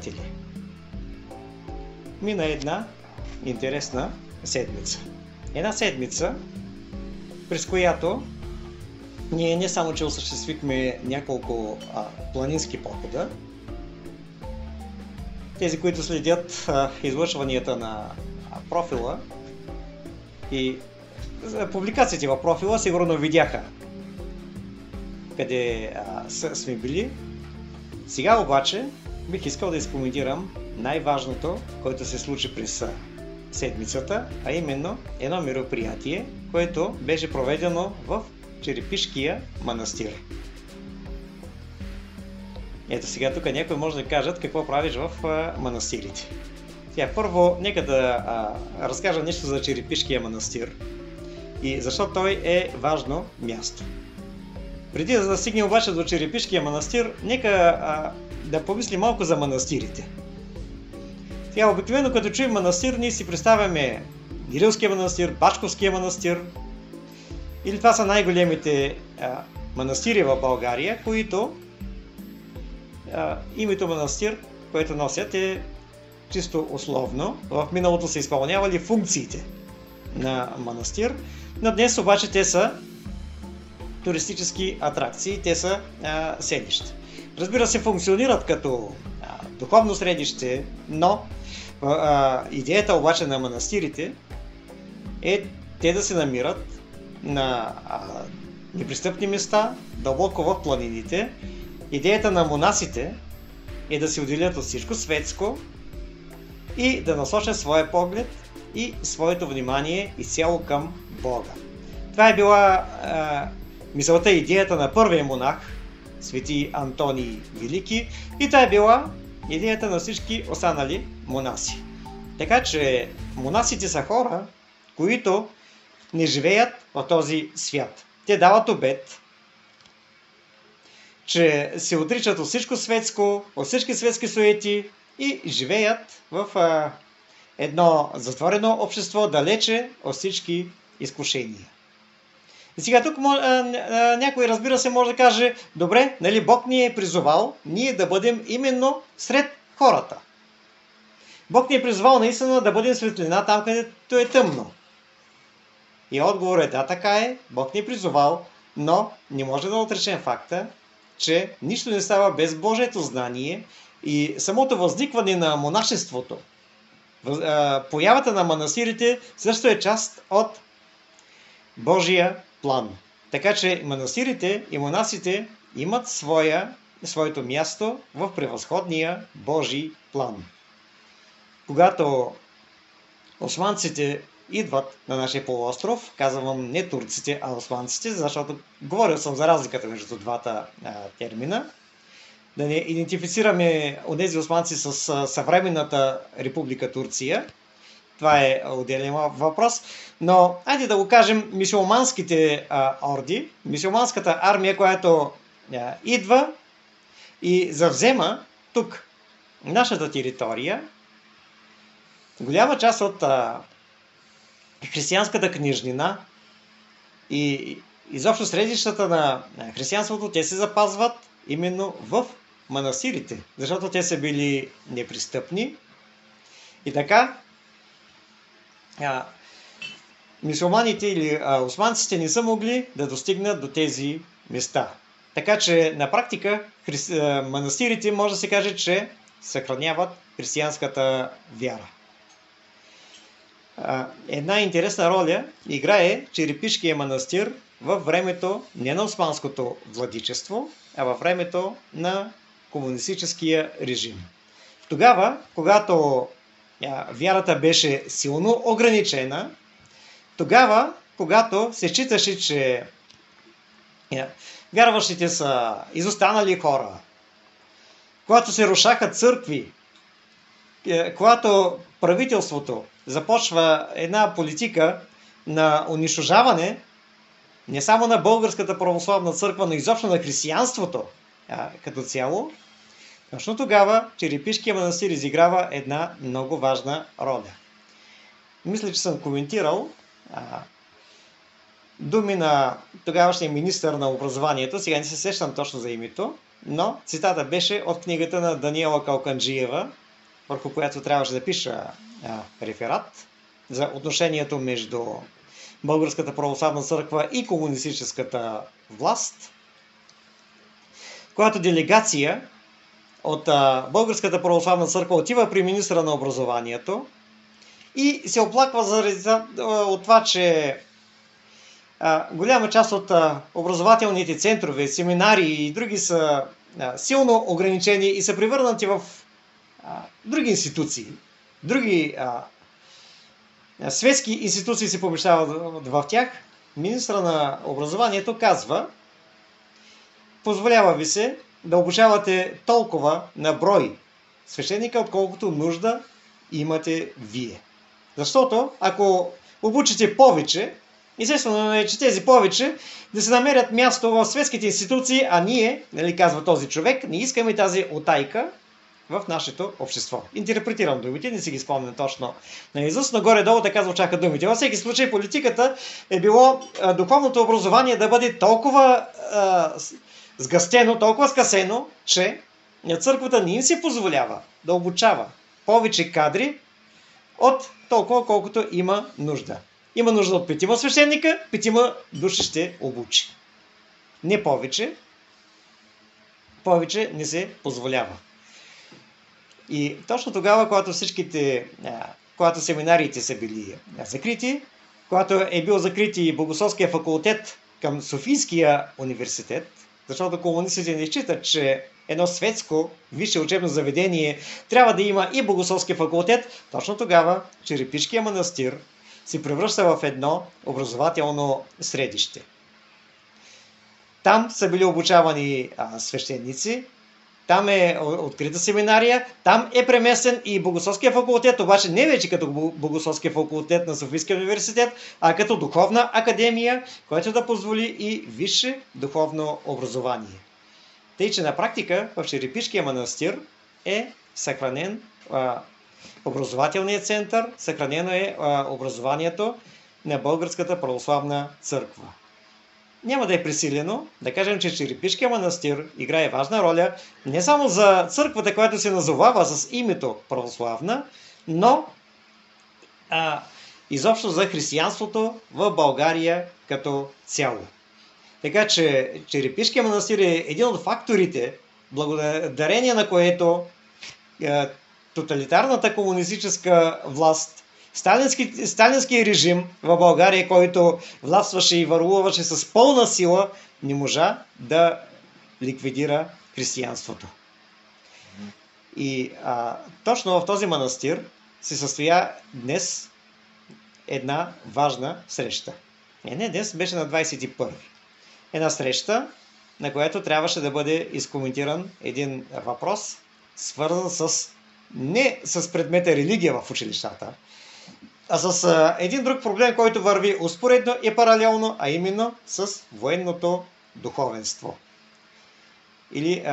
приятели. Мина една интересна седмица. Една седмица, през която ние не само че осъществихме няколко планински похода. Тези, които следят излъчванията на профила и публикациите в профила, сигурно видяха къде сме били. Сега обаче бих искал да изкоментирам най-важното, което се случи през седмицата, а именно едно мероприятие, което беше проведено в Черепишкия манастир. Ето сега тук някой може да кажат какво правиш в манастирите. Сега първо нека да разкажа нещо за Черепишкия манастир и защо той е важно място. Преди да стигнем обаче до Черепишкия манастир, нека да помислим малко за манастирите. Сега обикновено като чуем манастир, ние си представяме Гирилския манастир, Бачковския манастир, или това са най-големите манастири в България, които името манастир, което носят е чисто условно. В миналото са изпълнявали функциите на манастир, но днес обаче те са туристически атракции, те са селища. Разбира се, функционират като духовно средище, но идеята обаче на манастирите е те да се намират на непристъпни места, дълбоко в планините. Идеята на монасите е да се отделят от всичко светско и да насочат своя поглед и своето внимание изцяло към Бога. Това е била мисълта и идеята на първия монах, свети Антоний Велики, и това е била идеята на всички останали монаси. Така че монасите са хора, които не живеят в този свят. Те дават обет, че се отричат от всичко светско, от всички светски суети и живеят в едно затворено общество, далече от всички изкушения. И сега тук някой, разбира се, може да каже, добре, нали Бог ни е призовал ние да бъдем именно сред хората. Бог ни е призовал наистина да бъдем светлина там, където е тъмно. И отговор е да, така е, Бог ни е призовал, но не може да отречем факта, че нищо не става без Божието знание и самото възникване на монашеството. Появата на манастирите също е част от Божия план. Така че манастирите и монасите имат своето място в превъзходния Божий план. Когато османците идват на нашия полуостров, казвам не турците, а османците, защото говорил съм за разликата между двата термина, да не идентифицираме онези османци с съвременната република Турция. Това е отделен въпрос, но айде да го кажем мюсюлманските орди, мюсюлманската армия, която идва и завзема тук нашата територия. Голяма част от християнската книжнина и изобщо средищата на християнството, те се запазват именно в манастирите, защото те са били непристъпни. И така, мюсюлманите или османците не са могли да достигнат до тези места. Така че на практика манастирите може да се каже, че съхраняват християнската вяра. Една интересна роля играе Черепишкия манастир във времето не на османското владичество, а във времето на комунистическия режим. Тогава, когато вярата беше силно ограничена, тогава, когато се считаше, че вярващите са изостанали хора, когато се рушаха църкви, когато правителството започва една политика на унищожаване не само на Българската православна църква, но изобщо на християнството като цяло, точно тогава Черепишкия манастир изиграва една много важна роля. Мисля, че съм коментирал думи на тогавашния министър на образованието, сега не се сещам точно за името, но цитата беше от книгата на Даниела Калканджиева, върху която трябваше да пиша реферат за отношението между Българската православна църква и комунистическата власт, когато делегация от Българската православна църква отива при министра на образованието и се оплаква от това, че голяма част от образователните центрове, семинари и други са силно ограничени и са превърнати в други институции. Други светски институции се помещават в тях. Министра на образованието казва: позволява ви се да обучавате толкова на брой свещеника, отколкото нужда имате вие. Защото ако обучите повече, естествено е, че тези повече да се намерят място в светските институции, а ние, нали, казва този човек, не искаме тази утайка в нашето общество. Интерпретирам думите, не си ги спомням точно наизуст, но горе-долу така звучаха думите. Във всеки случай политиката е било духовното образование да бъде толкова сгъстено, толкова скъсено, че църквата не им се позволява да обучава повече кадри от толкова, колкото има нужда. Има нужда от 5 свещеника, 5 души ще обучи. Не повече. Повече не се позволява. И точно тогава, когато семинариите са били закрити, когато е бил закрит и Богословския факултет към Софийския университет, защото комунистите не считат, че едно светско висше учебно заведение трябва да има и Богословски факултет, точно тогава Черепишкия манастир се превръща в едно образователно средище. Там са били обучавани свещеници, там е открита семинария, там е преместен и Богословския факултет, обаче не вече като Богословския факултет на Софийския университет, а като духовна академия, която да позволи и висше духовно образование. Тъй, че на практика в Черепишкия манастир е съхранен образователният център, съхранено е образованието на Българската православна църква. Няма да е пресилено да кажем, че Черепишкия манастир играе важна роля не само за църквата, която се назовава с името православна, но изобщо за християнството в България като цяло. Така че Черепишкия манастир е един от факторите, благодарение на което тоталитарната комунистическа власт, сталинския режим в България, който властваше и върлуваше с пълна сила, не можа да ликвидира християнството. И точно в този манастир се състоя днес една важна среща. Не днес, беше на 21. Една среща, на която трябваше да бъде изкоментиран един въпрос, свързан не с предмета религия в училищата, а с един друг проблем, който върви успоредно и паралелно, а именно с военното духовенство. Или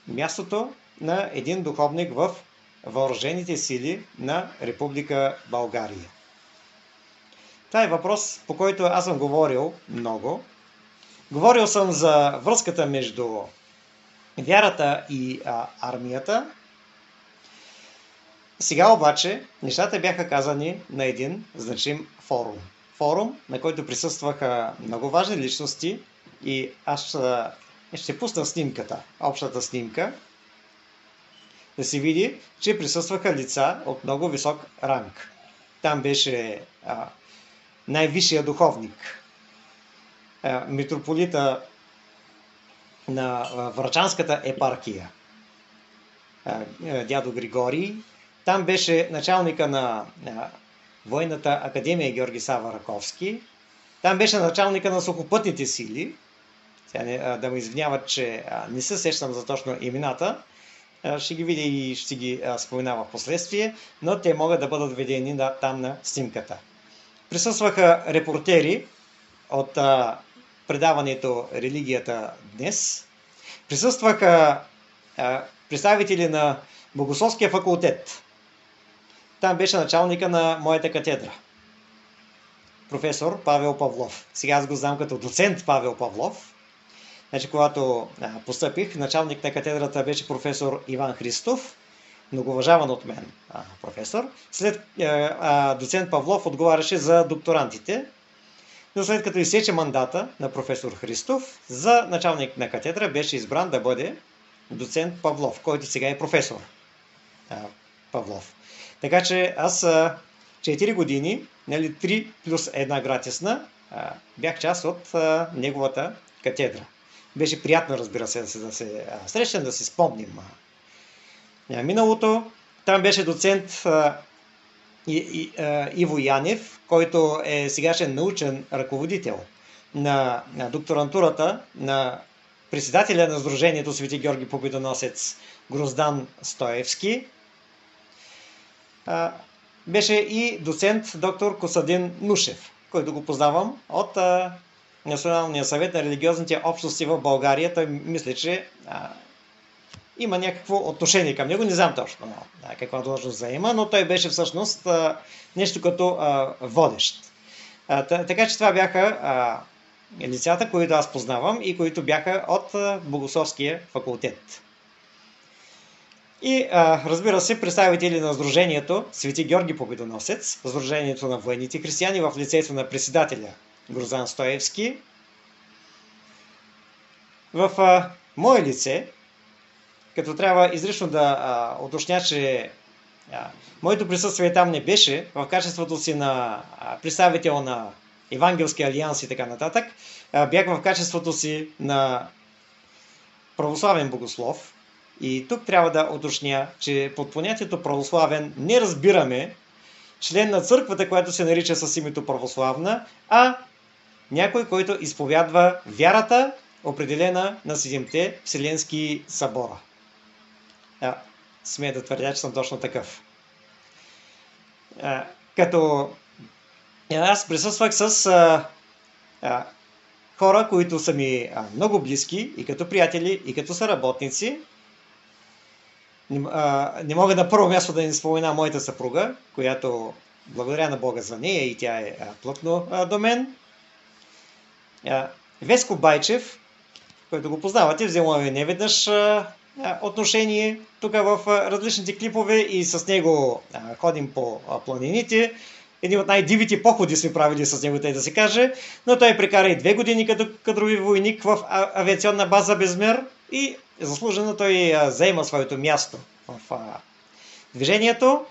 мястото на един духовник в въоръжените сили на Република България. Това е въпрос, по който аз съм говорил много. Говорил съм за връзката между вярата и армията. Сега обаче нещата бяха казани на един значим форум. Форум, на който присъстваха много важни личности и аз ще пусна снимката, общата снимка, да се види, че присъстваха лица от много висок ранг. Там беше най-висшия духовник, митрополита на Врачанската епархия, дядо Григорий. Там беше началника на Военната академия Георги Сава Раковски. Там беше началника на сухопътните сили. Сега да ме извиняват, че не се сещам за точно имената. Ще ги видя и ще ги споменава в последствие, но те могат да бъдат видени там на снимката. Присъстваха репортери от предаването Религията днес. Присъстваха представители на Богословския факултет. Там беше началника на моята катедра. Професор Павел Павлов. Сега аз го знам като доцент Павел Павлов. Значи, когато постъпих, началник на катедрата беше професор Иван Христов, многоуважаван от мен професор. Доцент Павлов отговаряше за докторантите, но след като изсече мандата на професор Христов, за началник на катедра беше избран да бъде доцент Павлов, който сега е професор Павлов. Така че аз 4 години, 3 плюс една гратисна, бях част от неговата катедра. Беше приятно, разбира се, да се срещам, да си спомним миналото. Там беше доцент Иво Янев, който е сегашен научен ръководител на докторантурата на председателя на Сдружението Свети Георги Победоносец Гроздан Стоевски. Беше и доцент доктор Косадин Нушев, който го познавам от Националния съвет на религиозните общности в България. Той мисля, че има някакво отношение към него. Не знам точно каква длъжност заема, но той беше всъщност нещо като водещ. Така че това бяха лицата, които аз познавам и които бяха от Богословския факултет. И разбира се, представители на Сдружението Свети Георги Победоносец, Сдружението на военните християни в лицето на председателя Гроздан Стоевски. В мое лице, като трябва изрично да уточня, че моето присъствие там не беше в качеството си на представител на Евангелски алианс и така нататък, бях в качеството си на православен богослов. И тук трябва да уточня, че под понятието православен не разбираме член на църквата, която се нарича с името православна, а някой, който изповядва вярата, определена на 7-те Вселенски събора. Смея да твърдя, че съм точно такъв. Като аз присъствах с хора, които са ми много близки, и като приятели, и като съработници. Не мога на първо място да не спомена моята съпруга, която благодаря на Бога за нея и тя е плътно до мен. Веско Байчев, който го познавате, взема неведнъж отношение тук в различните клипове и с него ходим по планините. Едни от най-дивите походи сме правили с него, тъй да се каже, но той прекара и 2 години като кадрови войник в авиационна база Безмер и заслужено той заема своето място в движението.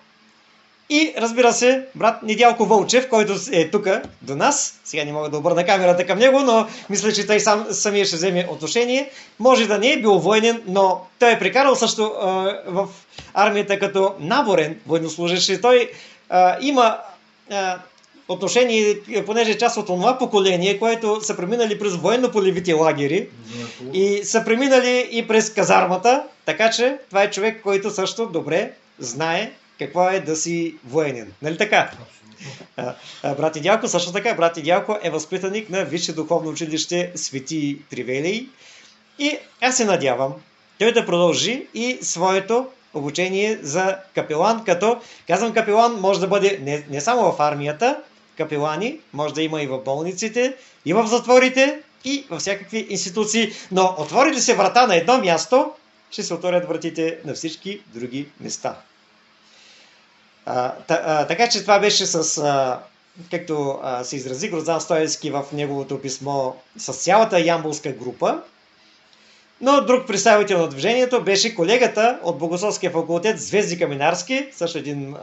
И разбира се, брат Недялко Вълчев, който е тук до нас. Сега не мога да обърна камерата към него, но мисля, че той самия ще вземе отношение. Може да не е бил военен, но той е прекарал също в армията като наборен военнослужещ. И той има отношение, понеже е част от това поколение, което са преминали през военно-полевите лагери и са преминали и през казармата, така че това е човек, който също добре знае какво е да си военен. Нали така? Брат Недялко също така. Брат Недялко е възпитаник на Висше духовно училище Свети Тривелий и аз се надявам той да продължи и своето обучение за капелан, като казвам капелан може да бъде не само в армията, капелани може да има и в болниците, и в затворите, и във всякакви институции, но отвори ли се врата на едно място, ще се отворят вратите на всички други места. Така че това беше с, както се изрази Гроздан Стоевски в неговото писмо, с цялата ямболска група. Но друг представител на движението беше колегата от Богословския факултет Звезди Каменарски, също един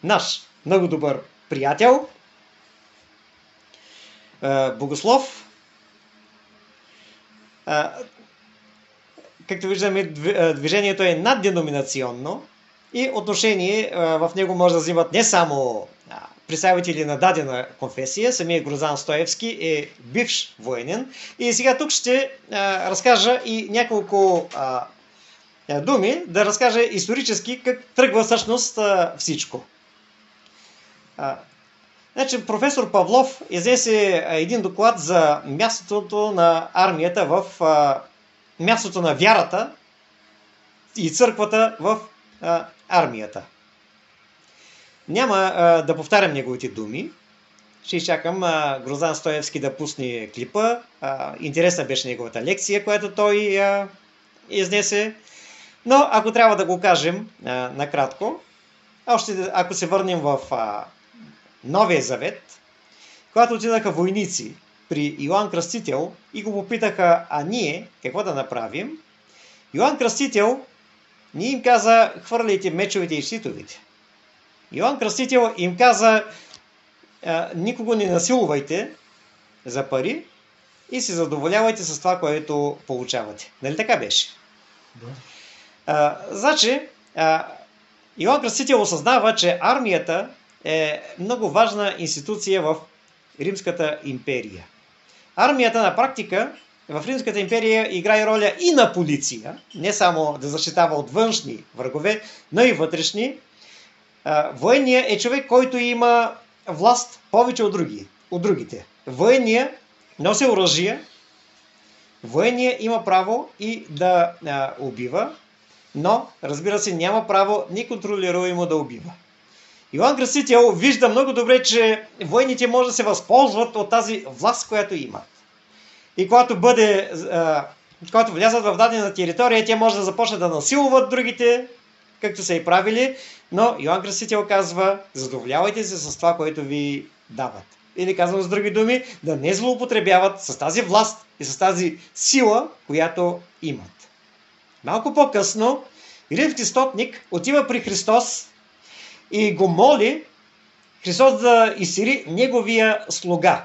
наш много добър приятел, богослов. Както виждаме, движението е надденоминационно и отношение в него може да взимат не само представители на дадена конфесия. Самия Гроздан Стоевски е бивш военен. И сега тук ще разкажа и няколко думи, да разкажа исторически как тръгва всъщност всичко. Значи, професор Павлов изнесе един доклад за мястото на армията в мястото на вярата и църквата в армията. Няма да повтарям неговите думи. Ще изчакам Гроздан Стоевски да пусне клипа. Интересна беше неговата лекция, която той изнесе. Но ако трябва да го кажем накратко, още ако се върнем в Новия Завет, когато отидаха войници при Йоан Кръстител и го попитаха, а ние какво да направим, Йоан Кръстител не им каза, хвърляйте мечовете и щитовете. Йоан Кръстител им каза, никого не насилвайте за пари и се задоволявайте с това, което получавате. Нали така беше? Да. Значи, Йоан Кръстител осъзнава, че армията е много важна институция в Римската империя. Армията на практика в Римската империя играе роля и на полиция, не само да защитава от външни врагове, но и вътрешни. Военният е човек, който има власт повече от другите. Военният носи оръжие, военният има право и да убива, но, разбира се, няма право неконтролируемо да убива. Йоан Кръстител вижда много добре, че военните може да се възползват от тази власт, която имат. И когато влязат в дадена територия, те може да започнат да насилват другите, както са и правили, но Йоан Кръстител казва, задоволявайте се с това, което ви дават. Или казвам с други думи, да не злоупотребяват с тази власт и с тази сила, която имат. Малко по-късно, римски стотник отива при Христос и го моли Христос да изцели неговия слуга.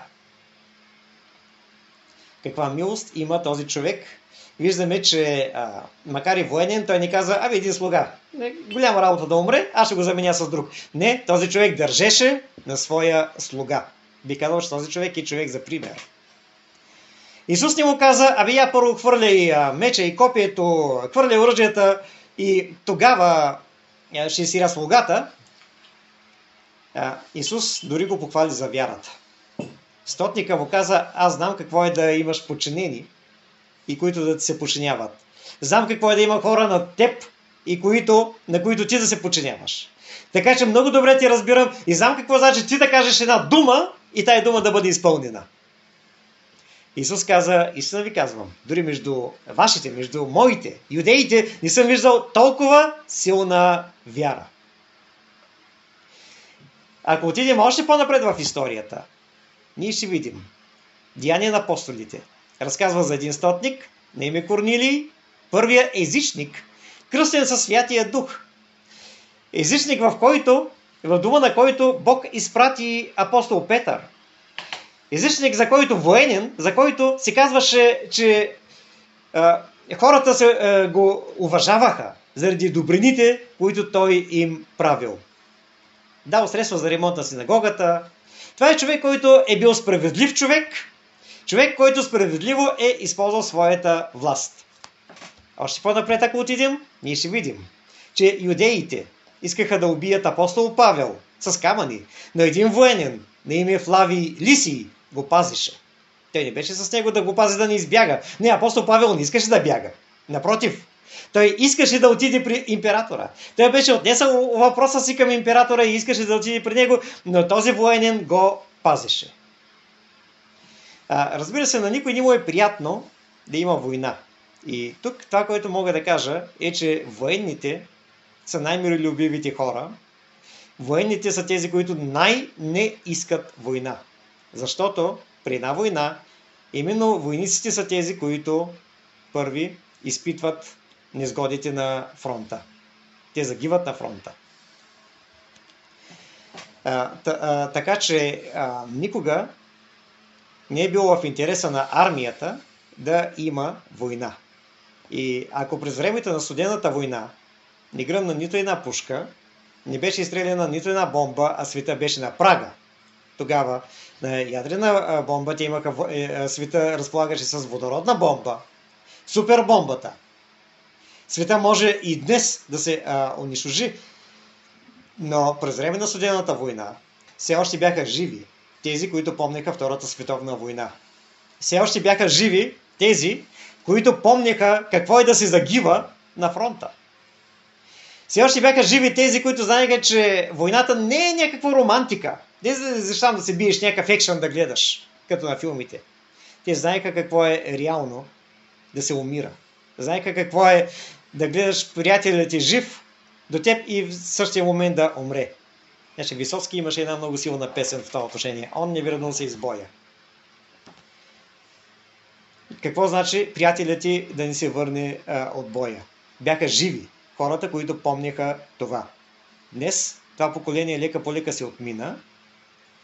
Каква милост има този човек? Виждаме, че макар и военен, той не казва, един слуга, голяма работа да умре, аз ще го заменя с друг. Не, този човек държеше на своя слуга. Би казал, че този човек е човек за пример. Исус не му каза, я първо хвърляй меча и копието, хвърляй оръжията и тогава ще си слугата. Исус дори го похвали за вярата. Стотника му каза, аз знам какво е да имаш подчинени и които да ти се подчиняват. Знам какво е да има хора над теб и на които ти да се подчиняваш. Така че много добре ти разбирам и знам какво значи ти да кажеш една дума и тая дума да бъде изпълнена. Исус каза, истина ви казвам, дори между вашите, между моите, юдеите, не съм виждал толкова силна вяра. Ако отидем още по-напред в историята, ние ще видим Деяния на апостолите. Разказва за един стотник, на име Корнилий, първия езичник, кръстен със Святия Дух. Езичник, в дома на който Бог изпрати апостол Петър. Езичник, за който военен, за който се казваше, че хората го уважаваха заради добрините, които той им правил. Дал средства за ремонт на синагогата. Това е човек, който е бил справедлив човек, който справедливо е използвал своята власт. Още по-напред, ако отидем, ние ще видим, че юдеите искаха да убият апостол Павел с камъни, но един военен на име Флавий Лисий го пазеше. Той не беше с него да го пази да не избяга. Не, апостол Павел не искаше да бяга. Напротив, той искаше да отиде при императора. Той беше отнесъл въпроса си към императора и искаше да отиде при него, но този военен го пазеше. Разбира се, на никой не му е приятно да има война. И тук това, което мога да кажа, е, че военните са най-миролюбивите хора. Военните са тези, които най-не искат война. Защото при една война, именно войниците са тези, които първи изпитват незгодите на фронта. Те загиват на фронта. Така че никога не е било в интереса на армията да има война. И ако през времето на студената война не гръмна нито една пушка, не беше изстреляна нито една бомба, а света беше на прага. Тогава на ядрена бомба света разполагаше с водородна бомба. Супербомбата. Света може и днес да се унищожи, но през време на студената война все още бяха живи тези, които помняха Втората световна война. Все още бяха живи тези, които помняха какво е да се загива на фронта. Все още бяха живи тези, които знаеха, че войната не е някаква романтика. Не защо да се биеш някакъв екшън да гледаш, като на филмите. Те знаеха какво е реално да се умира. Знаеха какво е да гледаш приятелят ти жив до теб и в същия момент да умре. Значи Висоцки имаше една много силна песен в това отношение. Он не вернул се из боя. Какво значи приятелят ти да не се върне от боя? Бяха живи хората, които помняха това. Днес това поколение лека по лека се отмина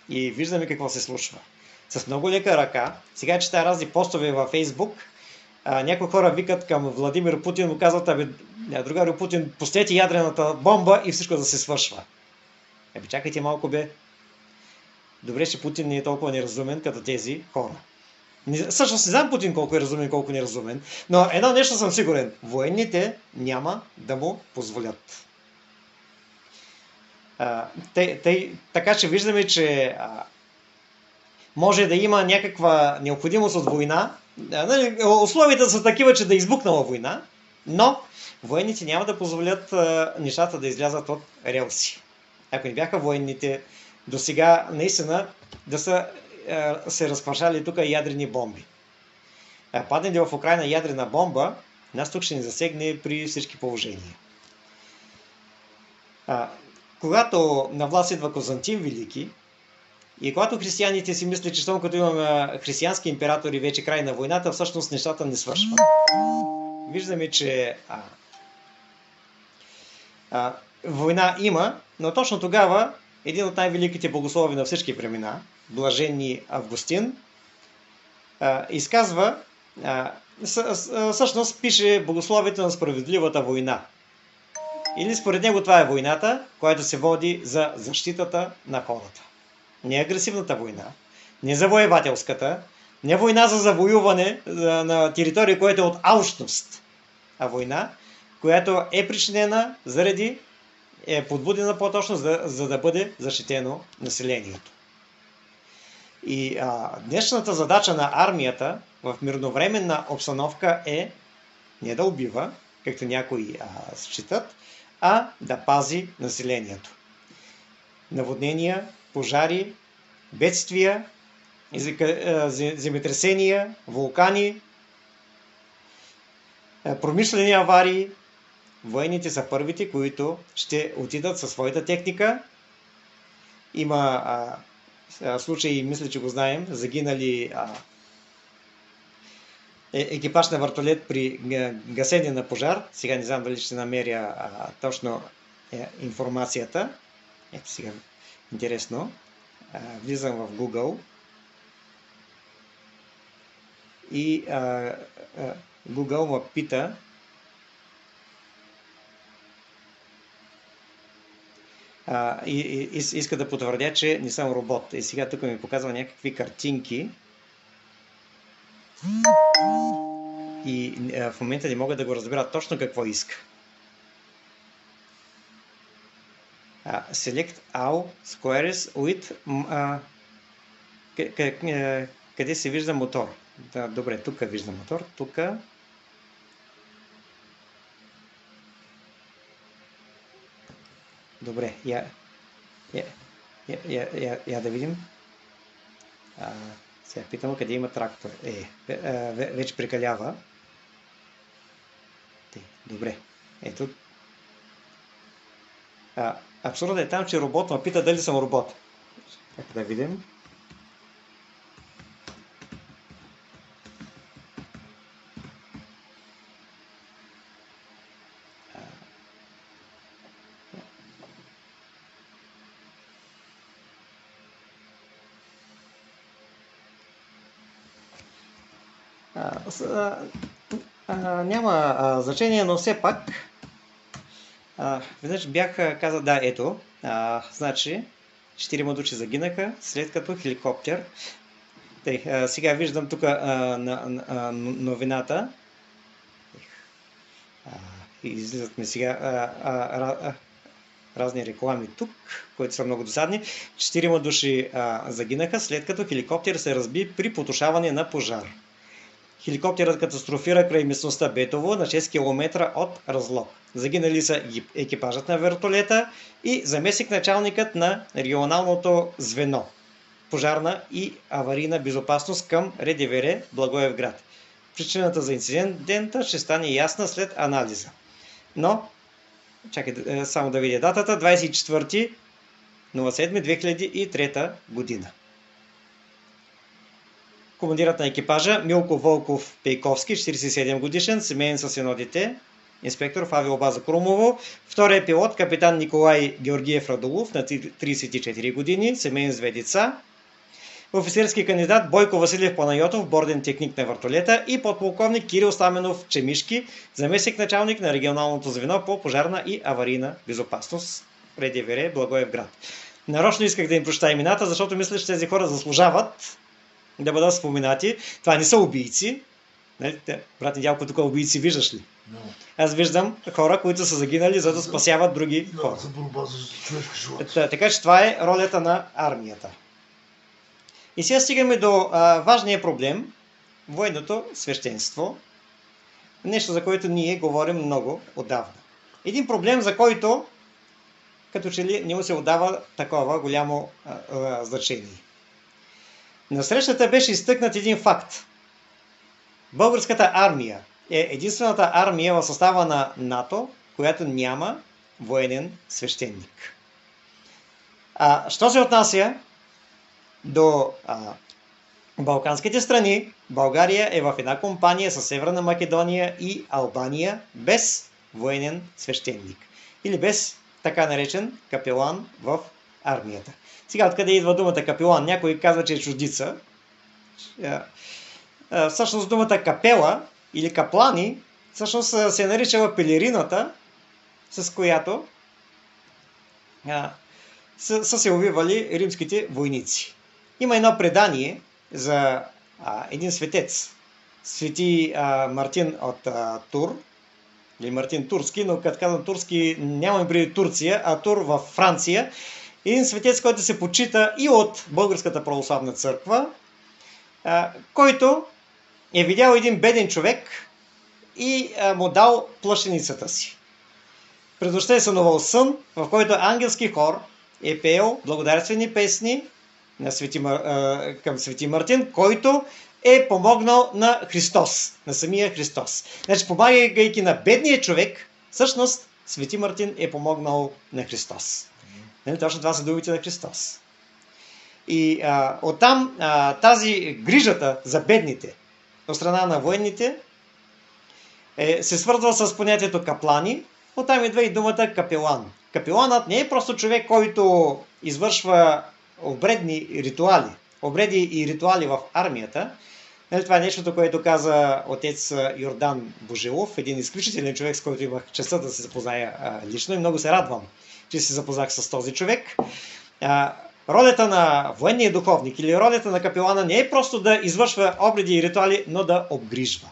и виждаме какво се случва. С много лека ръка, сега чета разни постове във Фейсбук, някои хора викат към Владимир Путин, му казват, другарю Путин, пустете ядрената бомба и всичко да се свършва. Чакайте малко бе. Добре, че Путин не е толкова неразумен като тези хора. Всъщност не знам Путин колко е разумен, колко неразумен, но едно нещо съм сигурен. Военните няма да му позволят. Така че виждаме, че може да има някаква необходимост от война. Условията са такива, че да избухнала война, но военните няма да позволят нещата да излязат от релси. Ако не бяха военните до сега наистина да са се разпрашали тук ядрени бомби. Падне ли в Украйна ядрена бомба, нас тук ще ни засегне при всички положения. Когато на власт идва Константин Велики и когато християните си мислят, че щом като имаме християнски императори вече край на войната, всъщност нещата не свършват. Виждаме, че война има, но точно тогава един от най-великите богослови на всички времена, блаженни Августин, изказва, всъщност пише богословието на справедливата война. Или според него това е войната, която се води за защитата на хората. Не агресивната война, не завоевателската, не война за завоюване на територия, която е от алчност, а война, която е причинена заради, е подбудена по-точно, за да бъде защитено населението. И днешната задача на армията в мирновременна обстановка е не да убива, както някои считат, а да пази населението. Наводнения, пожари, бедствия, земетресения, вулкани, промишлени аварии. Военните са първите, които ще отидат със своята техника. Има случаи, мисля, че го знаем, загинали екипаж на вертолет при гасене на пожар. Сега не знам дали ще намеря точно информацията. Ето сега, интересно. Влизам в Google и Google ме пита и иска да потвърдя, че не съм робот. И сега тук ми показва някакви картинки. И в момента не мога да го разбера точно какво иска. Select all squares with... къде се вижда мотор? Добре, тук вижда мотор. Тук... Добре, я да видим. Сега питам къде има трактор. Вече прекалява. Добре, ето. Абсурдът е там, че робот ме пита дали съм робот. Така да видим. Няма значение, но все пак веднъж бях казал, да, ето, значи 4 души загинаха, след като хеликоптер. Сега виждам тук новината. Излизат ми сега разни реклами тук, които са много досадни. 4 души загинаха, след като хеликоптер се разби при потушаване на пожар. Хеликоптерът катастрофира край местността Бетово на 6 км от Разлог. Загинали са екипажът на вертолета и заместник-началникът на регионалното звено пожарна и аварийна безопасност към РДВР Благоевград. Причината за инцидента ще стане ясна след анализа. Но, чакайте само да видя датата, 24.07.2003 година. Командирът на екипажа Милко Вълков Пейковски, 47 годишен, семейен с едно дете, инспектор в авиобаза Крумово. Вторият пилот, капитан Николай Георгиев Радулов, на 34 години, семейен с две деца. Офицерски кандидат Бойко Василев Панайотов, борден техник на вертолета, и подполковник Кирил Стаменов Чемишки, заместник началник на регионалното звено по пожарна и аварийна безопасност, РДВР Благоевград. Нарочно исках да им прочета имената, защото мисля, че тези хора заслужават да бъдат споменати. Това не са убийци. Нали? Брат Недялко, тук убийци виждаш ли? No. Аз виждам хора, които са загинали, за да спасяват други хора. За борба за човешки живот. Така че това е ролята на армията. И сега стигаме до важния проблем – военното свещенство. Нещо, за което ние говорим много отдавна. Един проблем, за който като че ли не му се отдава такова голямо значение. На срещата беше изтъкнат един факт. Българската армия е единствената армия в състава на НАТО, която няма военен свещеник. Що се отнася до балканските страни, България е в една компания с Северна Македония и Албания без военен свещеник. Или без така наречен капелан в армията. Сега откъде идва думата капелан? Някой казва, че е чуждица. Всъщност думата капела или каплани всъщност се наричала пелерината, с която са се увивали римските войници. Има едно предание за един светец, свети Мартин от Тур, или Мартин Турски, но като казвам турски, нямам преди Турция, а Тур във Франция. Един светец, който се почита и от Българската православна църква, който е видял един беден човек и му дал плащеницата си. През нощта е сънувал сън, в който ангелски хор е пеел благодарствени песни към Свети Мартин, който е помогнал на Христос, на самия Христос. Значи, помагайки на бедния човек, всъщност Свети Мартин е помогнал на Христос. Нали, точно това са думите на Христос. И оттам тази грижата за бедните от страна на военните се свързва с понятието каплани. Оттам идва и думата капелан. Капеланът не е просто човек, който извършва обредни ритуали. Обреди и ритуали в армията. Нали, това е нещото, което каза отец Йордан Божилов, един изключителен човек, с който имах честта да се запозная лично и много се радвам, че се запознах с този човек. Ролята на военния духовник или ролята на капелана не е просто да извършва обреди и ритуали, но да обгрижва.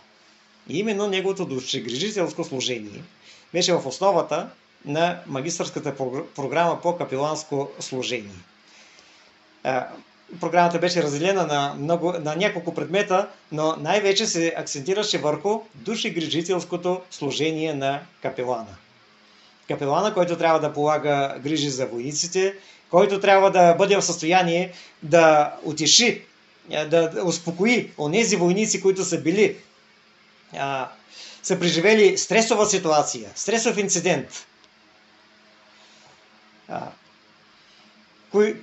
И именно неговото душегрижителско служение беше в основата на магистърската програма по капеланско служение. Програмата беше разделена на няколко предмета, но най-вече се акцентираше върху душегрижителското служение на капелана. Капелана, който трябва да полага грижи за войниците, който трябва да бъде в състояние да утеши, да успокои онези войници, които са били, са преживели стресова ситуация, стресов инцидент,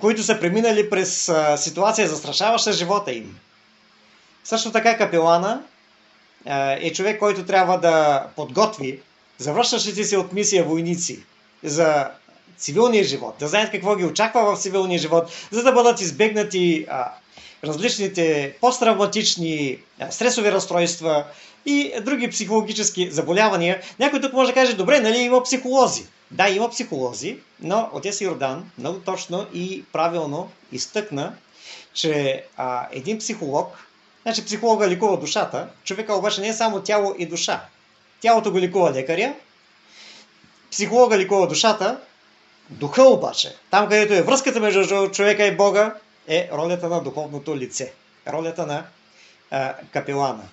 които са преминали през ситуация, застрашаваща живота им. Също така капелана е човек, който трябва да подготви завръщащите се от мисия войници за цивилния живот, да знаят какво ги очаква в цивилния живот, за да бъдат избегнати различните посттравматични стресови разстройства и други психологически заболявания. Някой тук може да каже, добре, нали има психолози? Да, има психолози, но отец Йордан много точно и правилно изтъкна, че един психолог, значи психолога лекува душата, човека обаче не е само тяло и душа. Тялото го лекува лекаря, психолога лекува душата, духа обаче, там където е връзката между човека и Бога, е ролята на духовното лице, ролята на капелана.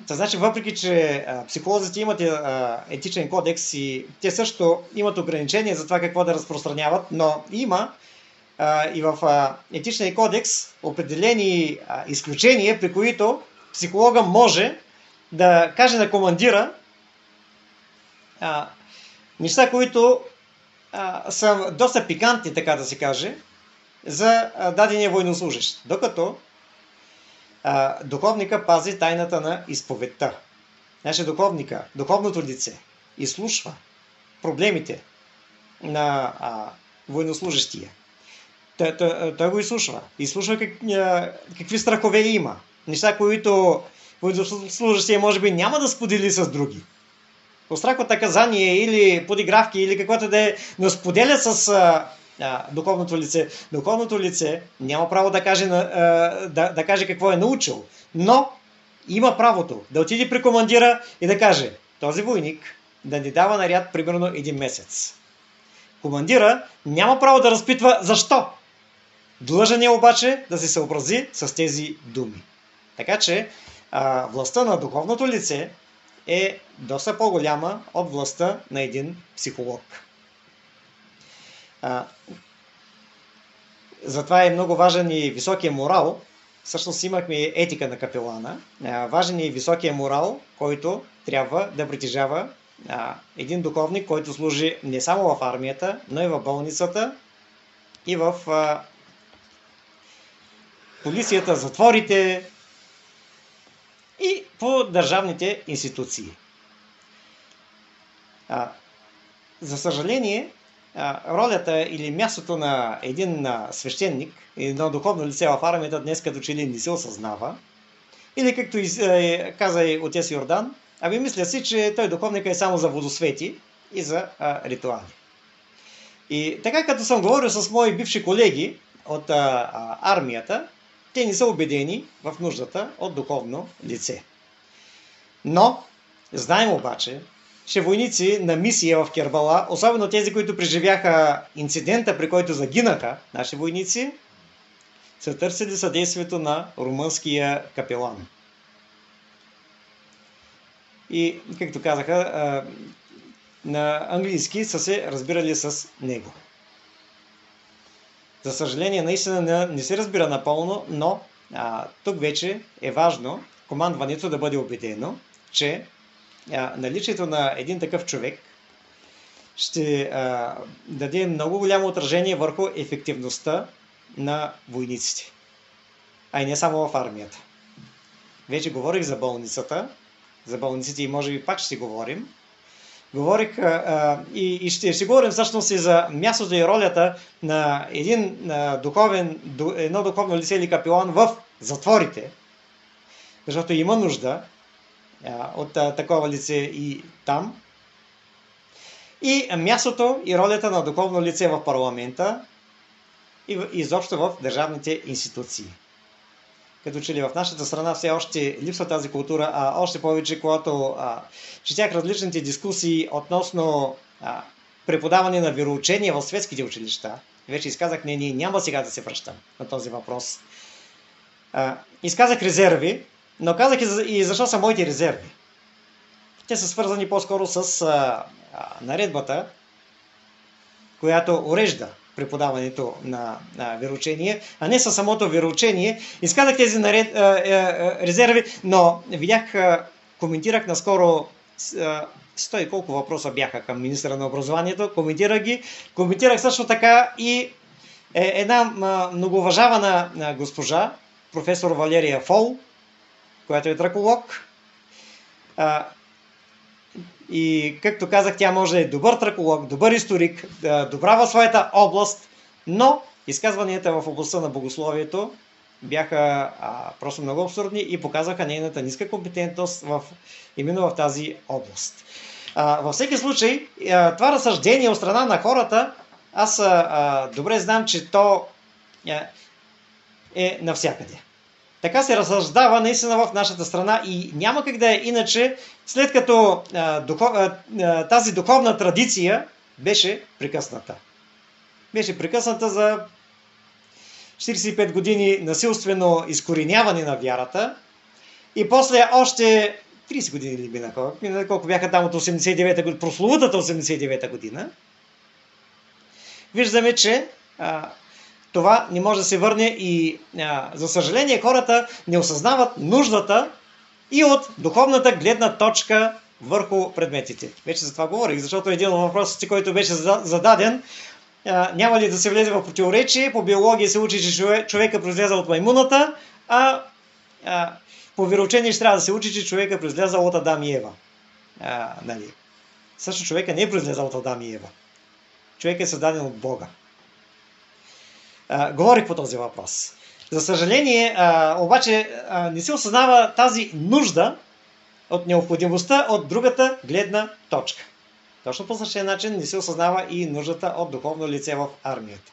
Значи, въпреки че психолозите имат етичен кодекс и те също имат ограничения за това какво да разпространяват, но има и в етичния кодекс определени изключения, при които психолога може да каже на командира неща, които са доста пикантни, така да се каже, за дадения военнослужащ. Докато духовника пази тайната на изповедта. Значи духовното лице изслушва проблемите на военнослужащия. Той го изслушва. Изслушва какви страхове има. Неща, които военнослужащия може би няма да сподели с други. По страх от наказание или подигравки или каквото да е, но споделя с духовното лице. Духовното лице няма право да каже, да каже какво е научил, но има правото да отиде при командира и да каже: този войник да ни дава наряд примерно 1 месец. Командира няма право да разпитва защо. Длъжен е обаче да се съобрази с тези думи. Така че властта на духовното лице е доста по-голяма от властта на един психолог. Затова е много важен и високия морал. Всъщност имахме етика на капелана. Важен е и високия морал, който трябва да притежава един духовник, който служи не само в армията, но и в болницата и в полицията, затворите и по държавните институции. За съжаление, ролята или мястото на един свещеник или едно духовно лице в армията днес като че ли не се осъзнава. Или както каза и отец Йордан, мисля си, че той духовника е само за водосвети и за ритуали. И така като съм говорил с мои бивши колеги от армията, те не са убедени в нуждата от духовно лице. Но знаем обаче, че войници на мисия в Кербала, особено тези, които преживяха инцидента, при който загинаха наши войници, са търсили съдействието на румънския капелан. И, както казаха, на английски са се разбирали с него. За съжаление, наистина не се разбира напълно, но тук вече е важно командването да бъде убедено, че наличието на един такъв човек ще даде много голямо отражение върху ефективността на войниците. А и не само в армията. Вече говорих за болницата, за болниците и може би пак ще говорим. Говорих и ще говорим всъщност и за мястото и ролята на едно духовно лице или капелан в затворите, защото има нужда от такова лице и там. И мястото и ролята на духовно лице в парламента и изобщо в държавните институции. Като че ли в нашата страна все още липсва тази култура, още повече, когато четях различните дискусии относно преподаване на вероучение в светските училища. Вече изказах, ние няма сега да се връщам на този въпрос. Изказах резерви, но казах и защо са моите резерви. Те са свързани по-скоро с наредбата, която урежда преподаването на вероучение, а не със самото вероучение. Изказах тези резерви, но видях, коментирах наскоро 100 и колко въпроса бяха към министъра на образованието, коментирах ги. Коментирах също така и една многоуважавана госпожа, професор Валерия Фол, която е траколог. И както казах, тя може да е добър траколог, добър историк, добра в своята област, но изказванията в областта на богословието бяха просто много абсурдни и показваха нейната ниска компетентност именно в тази област. Във всеки случай, това разсъждение от страна на хората, аз добре знам, че то е навсякъде. Така се разсъждава наистина в нашата страна и няма как да е иначе, след като тази духовна традиция беше прекъсната. Беше прекъсната за 45 години насилствено изкореняване на вярата И после още 30 години ли минаха, колко бяха там от 89-та година, прословутата 89-та година, виждаме, че това не може да се върне и за съжаление хората не осъзнават нуждата и от духовната гледна точка върху предметите. Вече за това говорих, защото един от въпросите, който беше зададен, няма ли да се влезе в противоречие, по биология се учи, че човека произляза от маймуната, а по вероучение ще трябва да се учи, че човека произляза от Адам и Ева. Нали? Също човека не е произлязал от Адам и Ева. Човек е създаден от Бога. Говорих по този въпрос. За съжаление, обаче не се осъзнава тази нужда от необходимостта от другата гледна точка. Точно по същия начин не се осъзнава и нуждата от духовно лице в армията.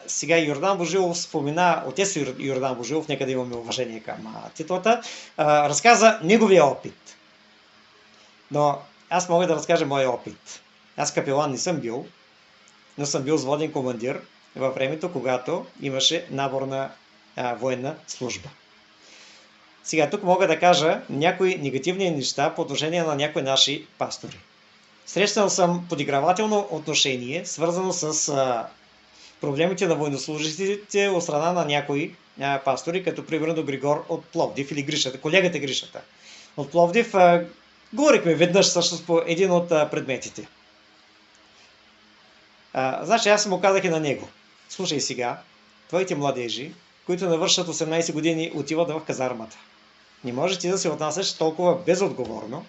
Сега Йордан Божилов спомена, отец Йордан Божилов, нека да имаме уважение към титлата, разказа неговия опит. Но аз мога да разкажа моя опит. Аз капелан не съм бил, но съм бил взводен командир във времето, когато имаше наборна военна служба. Сега тук мога да кажа някои негативни неща по отношение на някои наши пастори. Срещнал съм подигравателно отношение, свързано с проблемите на военнослужителите от страна на някои пастори, като примерно Григор от Пловдив или Гришата, колегата Гришата. От Пловдив говорихме веднъж всъщност по един от предметите. Значи аз му казах и на него: слушай сега, твоите младежи, които навършат 18 години, отиват в казармата. Не можеш ти да се отнасяш толкова безотговорно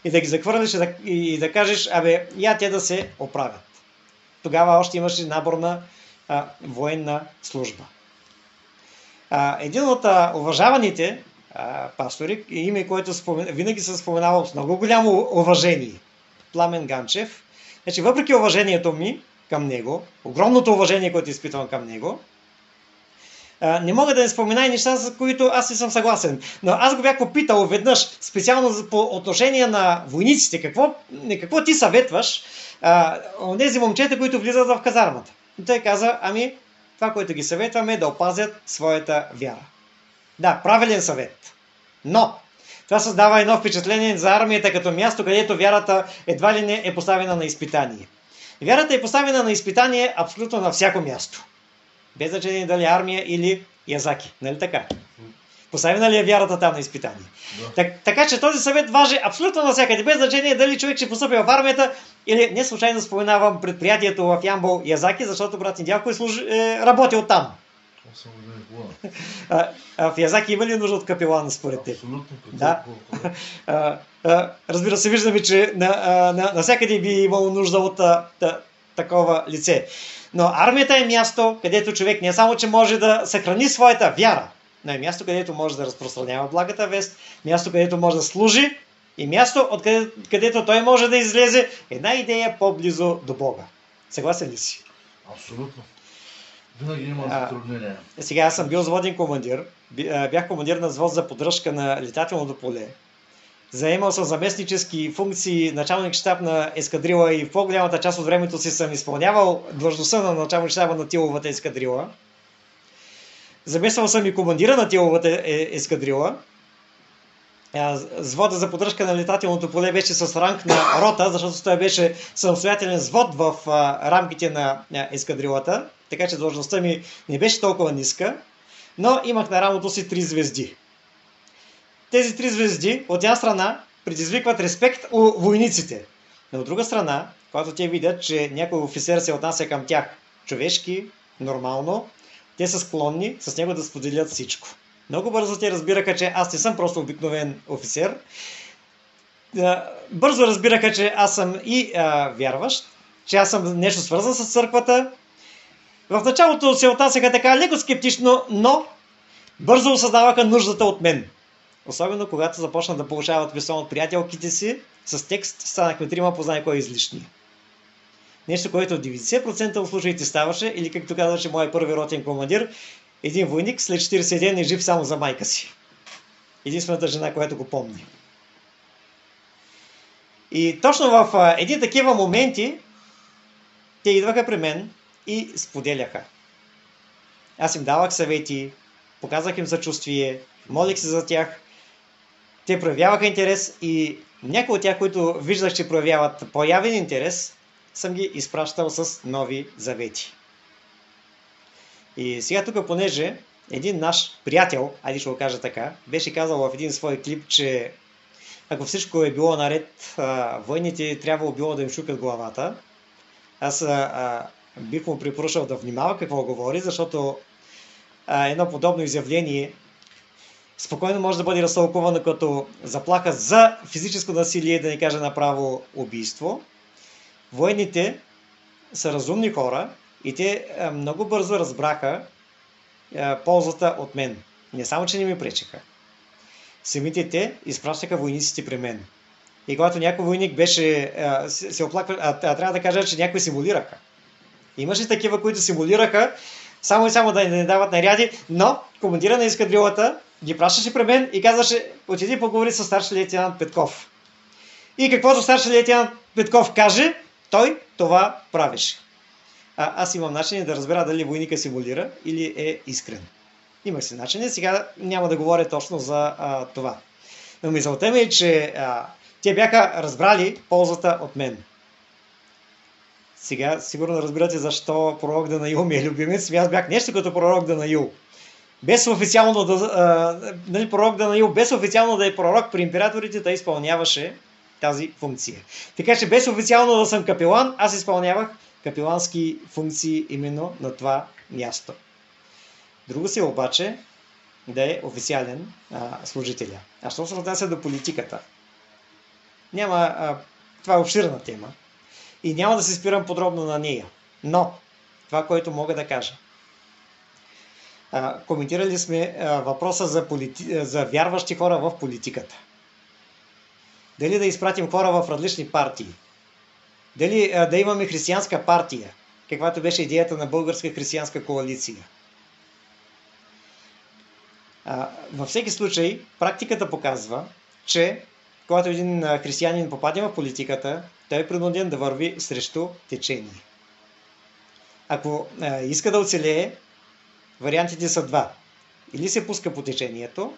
и да ги захвърлиш и да кажеш, те да се оправят. Тогава още имаше наборна военна служба. Един от уважаваните пастори, име, което винаги се споменава с много голямо уважение, Пламен Ганчев, значи въпреки уважението ми към него, огромното уважение, което изпитвам към него, не мога да не спомена и неща, за които аз не съм съгласен. Но аз го бях попитал веднъж, специално по отношение на войниците, какво ти съветваш онези момчета, които влизат в казармата. И той каза, това, което ги съветваме, е да опазят своята вяра. Да, правилен съвет. Но това създава едно впечатление за армията като място, където вярата едва ли не е поставена на изпитание. Вярата е поставена на изпитание абсолютно на всяко място. Без значение дали армия или язаки. Нали така? Поставена ли е вярата там на изпитание? Да. Така че този съвет важи абсолютно навсякъде. Без значение дали човек ще постъпи в армията или не случайно споменавам предприятието в Ямбол Язаки, защото брат Недялко работил там. В Язаки има ли нужда от капелан според теб? Абсолютно. Да. Разбира се, виждаме, че навсякъде би имало нужда от такова лице. Но армията е място, където човек не само, че може да съхрани своята вяра, но е място, където може да разпространява благата вест, място, където може да служи и място, където той може да излезе една идея по-близо до Бога. Съгласен ли си? Абсолютно. Винаги има затруднения. Сега аз съм бил взводен командир. Бях командир на взвод за поддръжка на летателното поле. Заемал съм заместнически функции, началник щаб на ескадрила и в по-голямата част от времето си съм изпълнявал длъжността на началник щаба на тиловата ескадрила. Замесвал съм и командира на тиловата ескадрила. Взвода за поддръжка на летателното поле беше с ранг на рота, защото той беше самостоятелен взвод в рамките на ескадрилата, така че длъжността ми не беше толкова ниска, но имах на рамото си 3 звезди. Тези 3 звезди от една страна предизвикват респект у войниците, но от друга страна, когато те видят, че някой офицер се отнася към тях човешки, нормално, те са склонни с него да споделят всичко. Много бързо те разбираха, че аз не съм просто обикновен офицер. Бързо разбираха, че аз съм и вярващ, че аз съм нещо свързан с църквата. В началото се отнасяха така леко скептично, но бързо осъзнаваха нуждата от мен. Особено когато започнат да получават писмо от приятелките си, с текст станахме 3, познай кой е излишния. Нещо, което в 90% от случаите ставаше, или както казваше мой първи ротен командир, един войник след 40 ден е жив само за майка си. Единствената жена, която го помни. И точно в едни такива моменти те идваха при мен и споделяха. Аз им давах съвети, показах им съчувствие, молих се за тях, те проявяваха интерес и някои от тях, които виждах, че проявяват по-явен интерес, съм ги изпращал с нови завети. И сега тук, понеже един наш приятел, айде ще го кажа така, беше казал в един свой клип, че ако всичко е било наред, войните трябвало било да им шукат главата. Аз бих му препоръчал да внимава какво говори, защото едно подобно изявление спокойно може да бъде разтълкувано като заплаха за физическо насилие, да не кажа направо убийство. Военните са разумни хора и те много бързо разбраха ползата от мен. Не само, че не ми пречеха. Самите те изпращаха войниците при мен. И когато някой войник беше се оплаква, трябва да кажа, че някои симулираха. Имаше такива, които симулираха, само и само да не дават наряди, но командира на ескадрилата ги пращаше при мен и казваше: отиди поговори с старши лейтенант Петков. И каквото старши лейтенант Петков каже, той това правеше. Аз имам начин да разбера дали войника симулира или е искрен. Имах си начин, сега няма да говоря точно за това. Но мисълта ми е, че те бяха разбрали ползата от мен. Сега сигурно разбирате защо пророк Данаил ми е любимец. Аз бях нещо като пророк Данаил. Без официално пророк Данаил, без официално да е пророк при императорите, да изпълняваше тази функция. Така че без официално да съм капелан, аз изпълнявах капелански функции именно на това място. Друго си обаче да е официален служителя. А що се отнася до политиката? Това е обширна тема и няма да се спирам подробно на нея. Но това, което мога да кажа. Коментирали сме въпроса за вярващи хора в политиката. Дали да изпратим хора в различни партии? Дали да имаме християнска партия, каквато беше идеята на Българска християнска коалиция? Във всеки случай, практиката показва, че когато един християнин попадне в политиката, той е принуден да върви срещу течение. Ако иска да оцелее, вариантите са два. Или се пуска по течението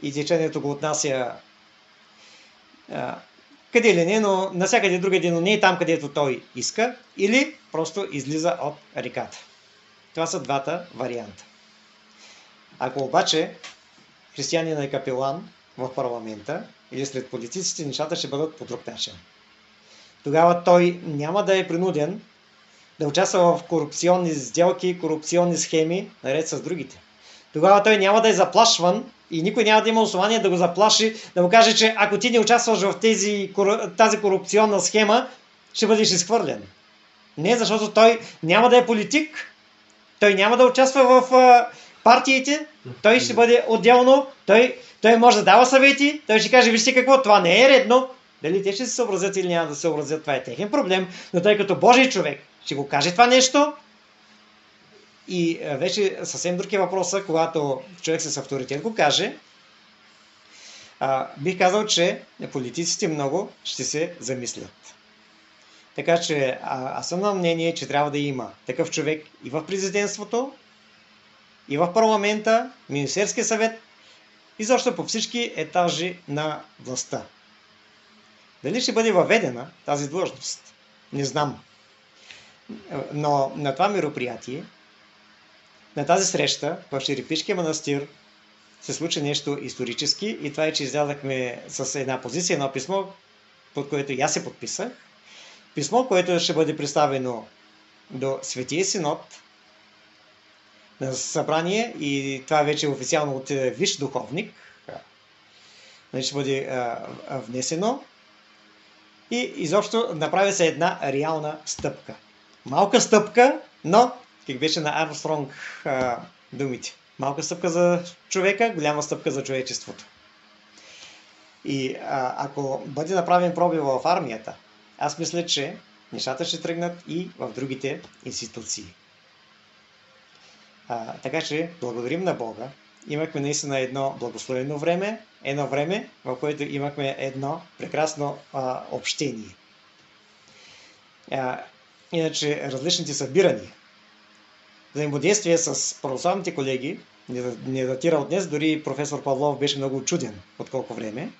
и течението го отнася къде ли не, но навсякъде другаде, но не е там, където той иска, или просто излиза от реката. Това са двата варианта. Ако обаче християнин е капелан в парламента или сред политиците, нещата ще бъдат по друг начин. Тогава той няма да е принуден да участва в корупционни сделки, корупционни схеми, наред с другите. Тогава той няма да е заплашван и никой няма да има основание да го заплаши, да му каже, че ако ти не участваш в тази корупционна схема, ще бъдеш изхвърлен. Не, защото той няма да е политик, той няма да участва в партиите, той ще бъде отделно, той може да дава съвети, той ще каже: вижте какво, това не е редно. Дали те ще се съобразят или няма да се съобразят, това е техен проблем, но тъй като Божий човек ще го каже това нещо. И вече съвсем друг е въпроса, когато човек с авторитет го каже. Бих казал, че политиците много ще се замислят. Така че аз съм на мнение, че трябва да има такъв човек и в президентството, и в парламента, Министерския съвет, и защо по всички етажи на властта. Дали ще бъде въведена тази длъжност? Не знам. Но на това мероприятие, на тази среща в Черепишкия манастир се случи нещо исторически и това е, че излязахме с една позиция, едно писмо, под което и аз се подписах. Писмо, което ще бъде представено до Светия Синод на събрание и това вече е официално от висш духовник. Ще бъде внесено и изобщо направи се една реална стъпка. Малка стъпка, но как беше на Армстронг думите. Малка стъпка за човека, голяма стъпка за човечеството. И ако бъде направен пробив в армията, аз мисля, че нещата ще тръгнат и в другите институции. Така че благодарим на Бога. Имахме наистина едно благословено време, в което имахме едно прекрасно общение. Иначе различните събирания, взаимодействие с православните колеги не датира от днес, дори професор Павлов беше много чуден от колко време.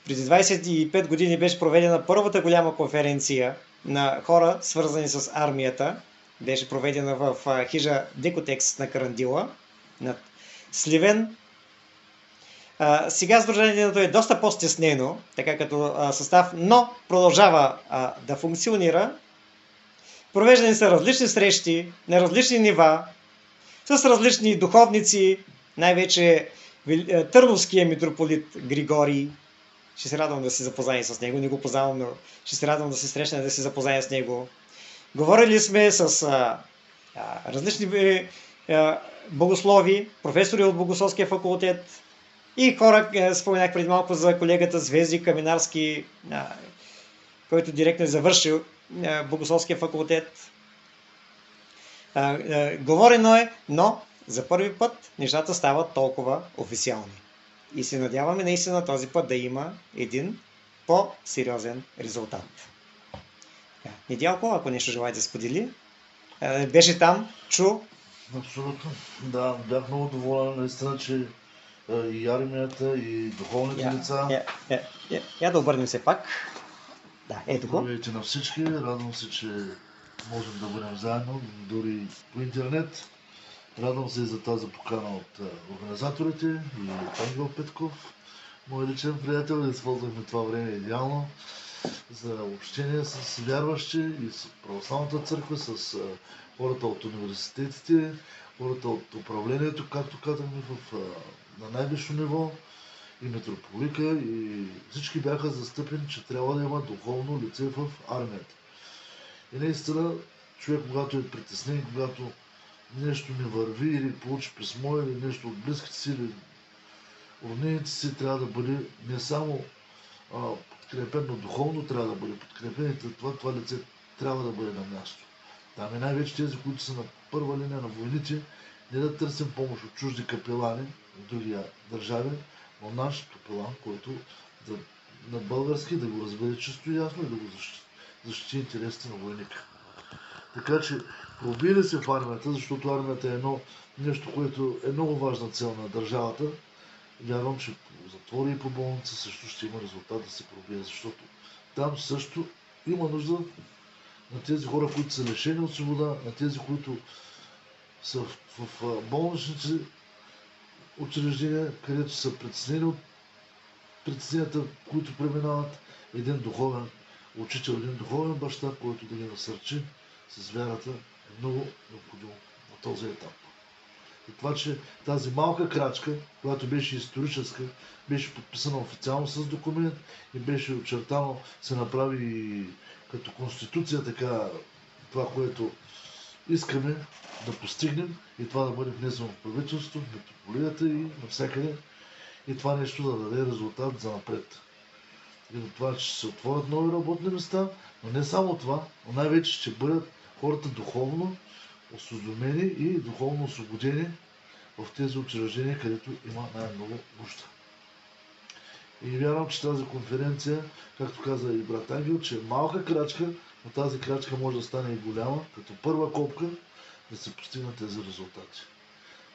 Преди 25 години беше проведена първата голяма конференция на хора, свързани с армията. Беше проведена в хижа Декотекс на Карандила, над Сливен. Сега сдружението е доста по-стеснено, така като състав, но продължава да функционира. Провеждани са различни срещи на различни нива, с различни духовници, най-вече Търновския митрополит Григорий. Ще се радвам да се запозная с него, не го познавам, но ще се радвам да се срещна, да се запозная с него. Говорили сме с различни богослови, професори от Богословския факултет и хора, споменах преди малко за колегата Звезди Каминарски, който директно е завършил Богословския факултет. Говорено е, но за първи път нещата стават толкова официални. И се надяваме наистина този път да има един по-сериозен резултат. Недялко, ако нещо желаете да сподели, беше там, чу. Абсолютно. Да, бях много доволен наистина, че и армията, и духовните лица. Я да обърнем се пак. Да, ето го. Здравейте на всички, радвам се, че можем да бъдем заедно, дори по интернет. Радвам се и за тази покана от организаторите и от Ангел Петков, мой личен приятел. Използвахме това време идеално за общение с вярващи и с православната църква, с хората от университетите, хората от управлението, както казахме, на най-висше ниво, и митрополика, и всички бяха застъпени, че трябва да има духовно лице в армията. И наистина, човек, когато е притеснен, когато нещо не върви или получи писмо, или нещо от близките си, или роднините си, трябва да бъде не само подкрепен, но духовно трябва да бъде подкрепен и това лице трябва да бъде на място. Там и най-вече тези, които са на първа линия на войните, не да търсим помощ от чужди капелани от други държави, но наш капелан, който на български да го разбере чисто и ясно и да го защити интересите на войника. Така че пробили се в армията, защото армията е нещо, което е много важна цел на държавата. Вярвам, че по затвори и по болница също ще има резултат да се пробие, защото там също има нужда на тези хора, които са лишени от свобода, на тези, които са в болничните учреждения, където са притеснени от притесненията, които преминават, един духовен учител, един духовен баща, който да ги насърчи с вярата, е много необходимо на този етап. И това, че тази малка крачка, която беше историческа, беше подписана официално с документ и беше очертано, се направи и като конституция, така това, което искаме да постигнем и това да бъде внесено в правителството, в митрополията и навсякъде. И това нещо да даде резултат за напред. И до това, че ще се отворят нови работни места, но не само това, но най-вече ще бъдат хората духовно осведомени и духовно освободени в тези учреждения, където има най-много нужда. И вярвам, че тази конференция, както каза и брат Ангел, че е малка крачка, но тази крачка може да стане и голяма, като първа копка да се постигнат тези резултати.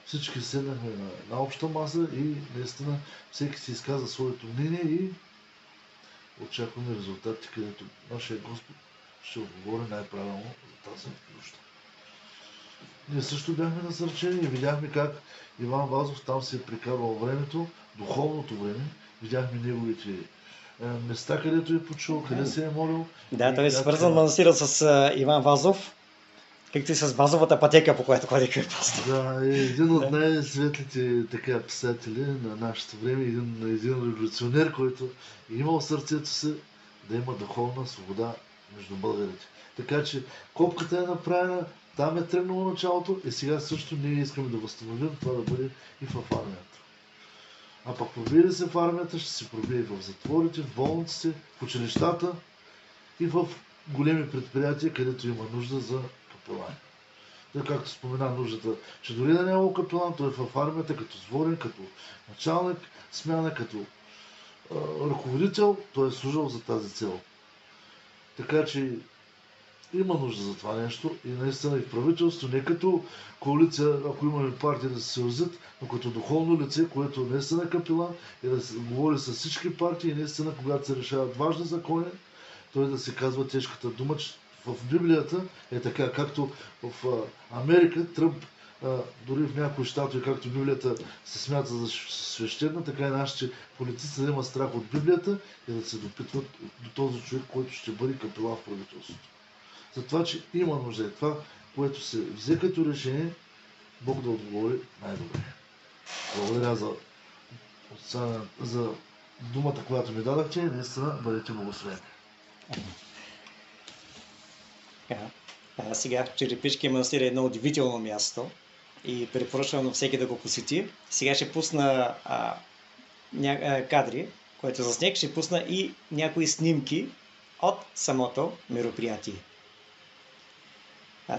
Всички седнахме на обща маса и наистина всеки си изказа своето мнение и очакваме резултати, където нашия Господ ще отговори най-правилно за тази нужда. Ние също бяхме насърчени и видяхме как Иван Вазов там се е прекарвал времето, духовното време. Видяхме неговите места, където е почул, къде се е молил. Да, той е свързан манастира с Иван Вазов, както и с базовата пътека, по която ходи кръпаст. Да, е един от най-светлите писатели на нашето време, един революционер, който е имал в сърцето си да има духовна свобода между българите. Така че копката е направена, там е тръгнало началото и сега също ние искаме да възстановим това да бъде и в армията. А пък пробие ли се в армията, ще се пробие и в затворите, в болниците, в училищата и в големи предприятия, където има нужда за капелани. Да, както спомена нуждата, че дори да няма капелан, той е в армията като зворен, като началник, смяна, като ръководител, той е служил за тази цел. Така че има нужда за това нещо и наистина и в правителство, не като коалиция, ако имаме партии да се съюзят, но като духовно лице, което наистина е капелан и да се говори с всички партии и наистина, когато се решават важни закони, той да се казва тежката дума, че в Библията е така, както в Америка Тръмп, дори в някои щати, както Библията се смята за свещена, така и нашите политици да имат страх от Библията и да се допитват до този човек, който ще бъде капелан в правителството. Затова, че има нужда и това, което се взе като решение, Бог да отговори най-добре. Благодаря за думата, която ми дадахте и наистина бъдете благословени. Сега Черепички манастир е едно удивително място и препоръчвам на всеки да го посети. Сега ще пусна кадри, което заснех, ще пусна и някои снимки от самото мероприятие.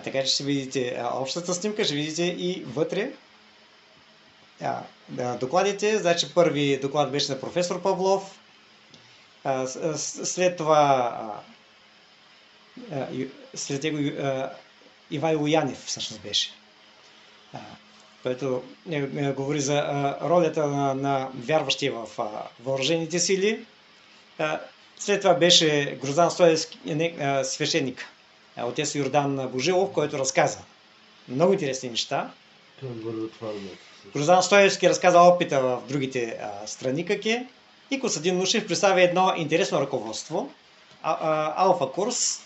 Така че ще видите общата снимка, ще видите и вътре докладите. Значи първи доклад беше на професор Павлов, след това след него Ивайло Янев всъщност беше, който говори за ролята на вярващи в въоръжените сили. След това беше Гроздан Стоевски, свещеник, отец Йордан Божилов, който разказа много интересни неща. Гроздан Стоевски разказа опита в другите страни как е. И Костадин Нушев представя едно интересно ръководство, алфа курс,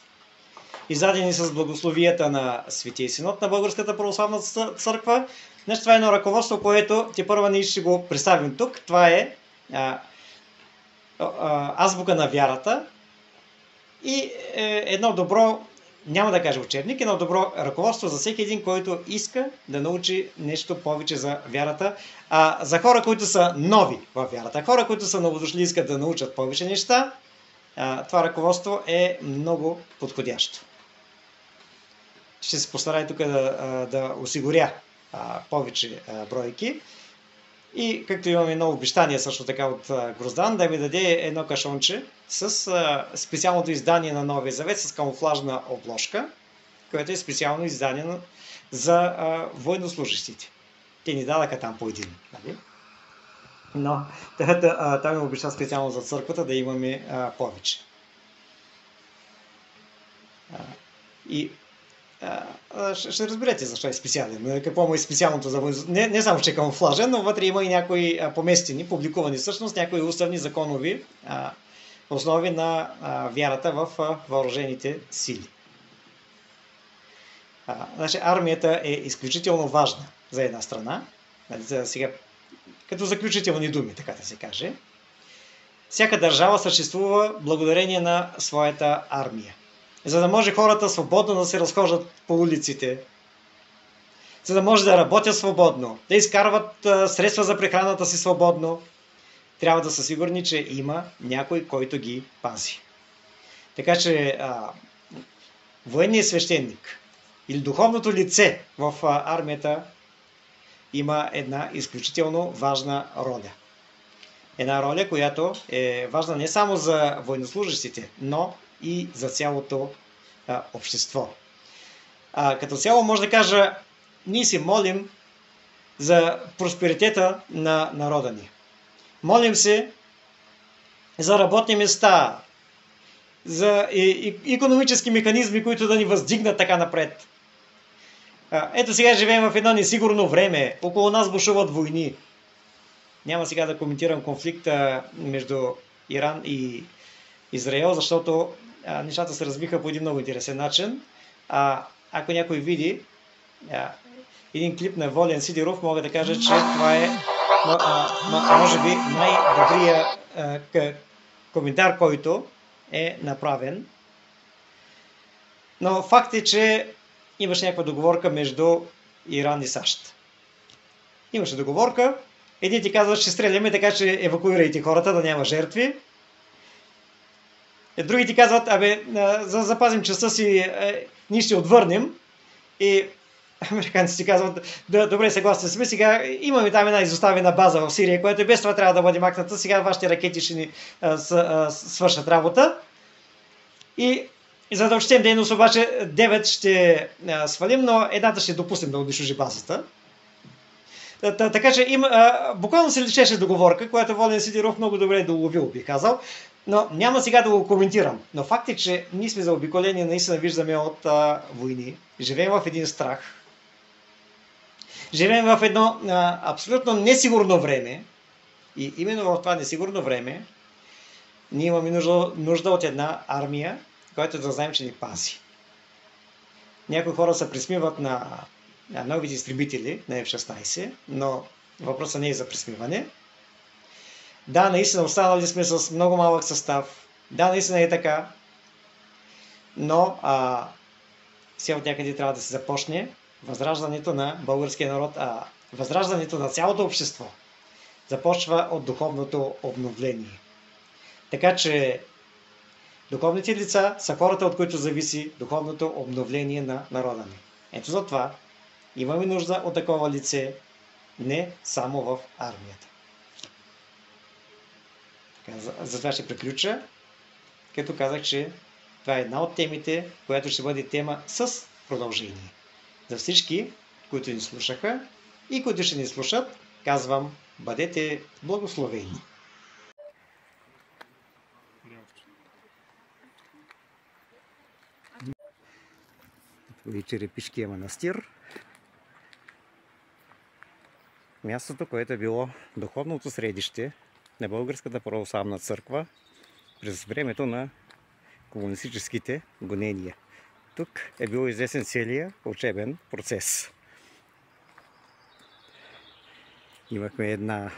издадени с благословията на Светия Синод на Българската православна църква. Значи, това е едно ръководство, което първа ние ще го представим тук. Това е азбука на вярата и едно добро, няма да кажа учебник, едно добро ръководство за всеки един, който иска да научи нещо повече за вярата. За хора, които са нови в вярата, хора, които са новодошли и искат да научат повече неща, това ръководство е много подходящо. Ще се постарая тук да осигуря повече бройки. И както имаме едно обещание също така от Гроздан, да ми даде едно кашонче с специалното издание на Новия Завет с камуфлажна обложка, което е специално издание за военнослужащите. Те ни дадаха там по един. Нали? Но там ми обеща специално за църквата да имаме повече. И ще разберете защо е специален. Какво му е специалното за военнослужащите. Не само, че е камуфлажен, но вътре има и някои поместени, публикувани всъщност, някои уставни законови основи на вярата в въоръжените сили. Значи, армията е изключително важна за една страна. Сега, като заключителни думи, така да се каже. Всяка държава съществува благодарение на своята армия. За да може хората свободно да се разхождат по улиците, за да може да работят свободно, да изкарват средства за прехраната си свободно, трябва да са сигурни, че има някой, който ги пази. Така че военният свещеник или духовното лице в армията има една изключително важна роля. Една роля, която е важна не само за военнослужащите, но и за цялото общество. Като цяло може да кажа, ние се молим за просперитета на народа ни. Молим се за работни места, за икономически механизми, които да ни въздигнат така напред. Ето сега живеем в едно несигурно време. Около нас бушуват войни. Няма сега да коментирам конфликта между Иран и Израел, защото нещата се развиха по един много интересен начин. Ако някой види един клип на Волен Сидеров, мога да кажа, че това е може би най-добрият коментар, който е направен. Но факт е, че имаше някаква договорка между Иран и САЩ. Имаше договорка. Едни ти казват, ще стреляме, така че евакуирайте хората, да няма жертви. Други ти казват, за да запазим частта си, ние ще отвърнем. И американците казват, добре, съгласни сме, сега имаме там една изоставена база в Сирия, която без това трябва да бъде махната, сега вашите ракети ще ни свършат работа. И И за да отчетем дейност обаче 9 ще свалим, но едната ще допуснем да унищожи базата. Така че буквално се личеше договорка, която Волен Сидеров много добре доловил, бих казал. Но няма сега да го коментирам. Но факт е, че ние сме заобиколени, наистина виждаме от войни. Живеем в един страх. Живеем в едно абсолютно несигурно време. И именно в това несигурно време ние имаме нужда от една армия, която да знаем, че ни пази. Някои хора се присмиват на новите изтребители на F-16, но въпросът не е за присмиване. Да, наистина останали сме с много малък състав. Да, наистина е така. Но все от някъде трябва да се започне възраждането на българския народ, възраждането на цялото общество започва от духовното обновление. Така че духовните лица са хората, от които зависи духовното обновление на народа ни. Ето затова имаме нужда от такова лице, не само в армията. Затова ще приключа, като казах, че това е една от темите, която ще бъде тема с продължение. За всички, които ни слушаха и които ще ни слушат, казвам, бъдете благословени. Това е Черепишкия манастир. Мястото, което е било духовното средище на Българската православна църква през времето на комунистическите гонения. Тук е бил известен целият учебен процес. Имахме една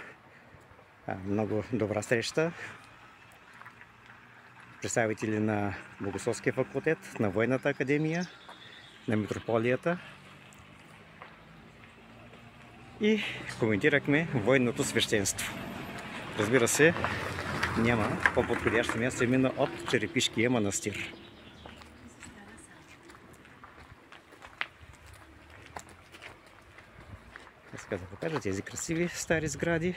много добра среща. Представители на Богословския факултет, на Военната академия, на митрополията и коментирахме военното свещенство. Разбира се, няма по-подходящо място именно от Черепишкия манастир. Сега да покажа тези красиви стари сгради.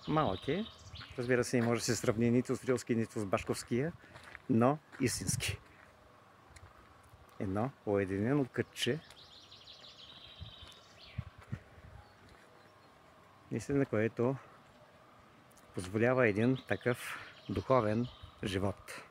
Малък е. Разбира се, не може да се сравни нито с Рилски, нито с Башковския, но истински. Едно уединено кътче. Наистина, което позволява един такъв духовен живот.